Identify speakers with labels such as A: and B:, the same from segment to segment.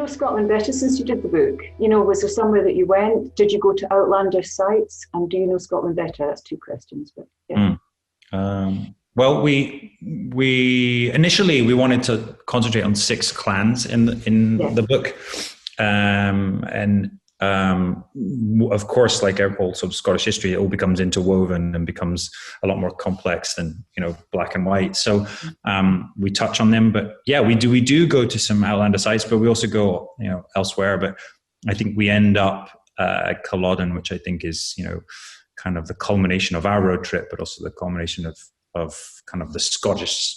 A: know Scotland better since you did the book? Was there somewhere that you went? Did you go to Outlander sites? And do you know Scotland better? That's two questions, but yeah.
B: Well, we initially we wanted to concentrate on 6 clans in the book, and of course, like all sort of Scottish history, it all becomes interwoven and becomes a lot more complex than black and white. So we touch on them, but yeah, we do go to some Outlander sites, but we also go elsewhere. But I think we end up at Culloden, which I think is kind of the culmination of our road trip, but also the culmination of kind of the Scottish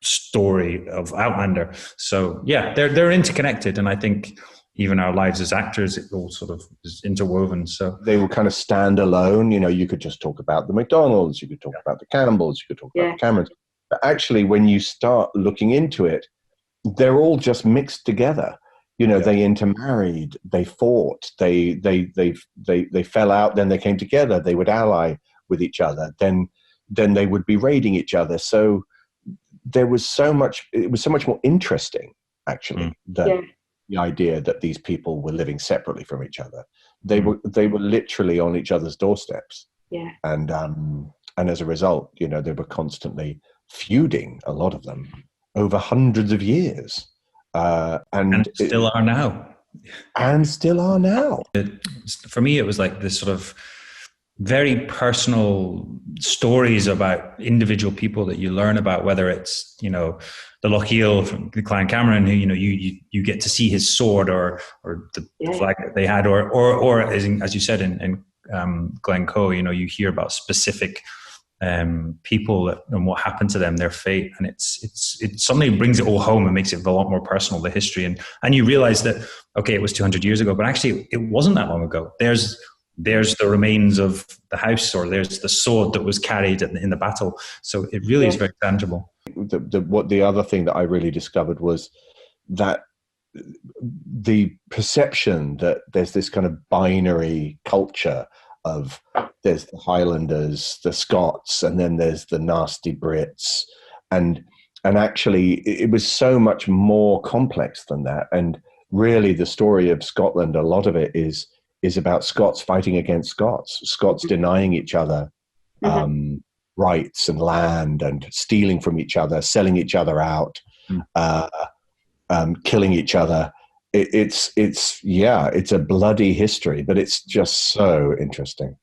B: story of Outlander. So yeah, they're interconnected, and I think even our lives as actors, it all sort of is interwoven. So
C: they will kind of stand alone. You could just talk about the McDonalds, you could talk about the Campbells, you could talk about the Camerons. But actually, when you start looking into it, they're all just mixed together. They intermarried, they fought, they fell out, then they came together, they would ally with each other, then they would be raiding each other. So it was so much more interesting, actually, than the idea that these people were living separately from each other. They were literally on each other's doorsteps. Yeah. And as a result, they were constantly feuding, a lot of them, over hundreds of years. And
B: still are now.
C: And still are now.
B: For me, it was like this sort of very personal stories about individual people that you learn about, whether it's, the Lochiel from the Clan Cameron, who, you get to see his sword or the flag that they had, or as you said in Glencoe, you hear about specific people and what happened to them, their fate, and it suddenly brings it all home and makes it a lot more personal, the history, and you realize that it was 200 years ago, but actually it wasn't that long ago. There's the remains of the house, or there's the sword that was carried in the battle. So it really is very tangible.
C: The other thing that I really discovered was that the perception that there's this kind of binary culture of there's the Highlanders, the Scots, and then there's the nasty Brits, and actually it was so much more complex than that. And really, the story of Scotland, a lot of it is about Scots fighting against Scots denying each other rights and land, and stealing from each other, selling each other out, killing each other. It's a bloody history, but it's just so interesting.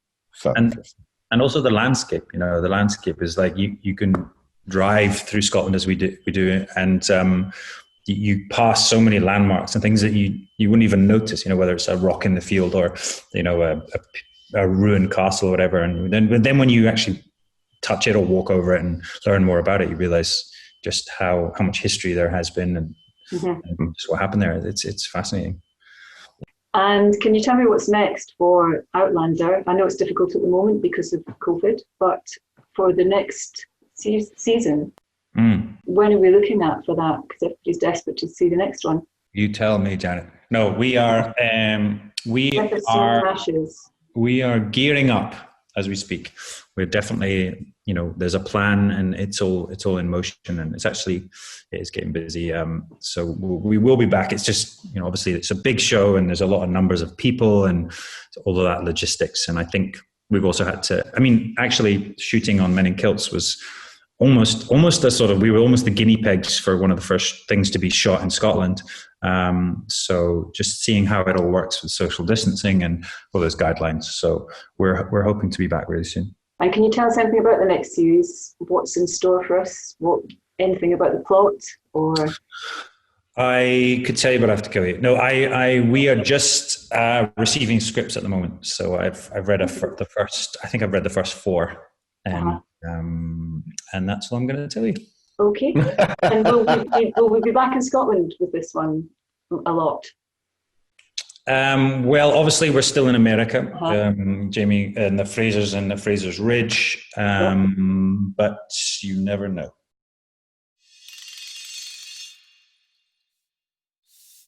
B: And also the landscape. The landscape is like you can drive through Scotland as we do, and you pass so many landmarks and things that you wouldn't even notice, whether it's a rock in the field or, a ruined castle or whatever. And then when you actually touch it or walk over it and learn more about it, you realize just how much history there has been and just what happened there. It's fascinating.
A: And can you tell me what's next for Outlander? I know it's difficult at the moment because of COVID, but for the next season, when are we looking at for that? Because everybody's desperate to see the next one.
B: You tell me, Janet. No, we are gearing up as we speak. We're definitely, there's a plan, and it's all in motion, and it is getting busy. So we will be back. It's just, obviously it's a big show, and there's a lot of numbers of people and all of that logistics. And I think we've also had to, actually shooting on Men in Kilts was almost a sort of, we were almost the guinea pigs for one of the first things to be shot in Scotland. So just seeing how it all works with social distancing and all those guidelines. So we're hoping to be back really soon.
A: And can you tell us anything about the next series? What's in store for us? Anything about the plot, or?
B: I could tell you, but I have to kill you. No, we are just receiving scripts at the moment. So I've read the first. I think I've read the first 4, and that's all I'm going to tell you.
A: Okay. And will we be back in Scotland with this one a lot?
B: Well, obviously we're still in America, Jamie, and the Frasers and the Fraser's Ridge, but you never know.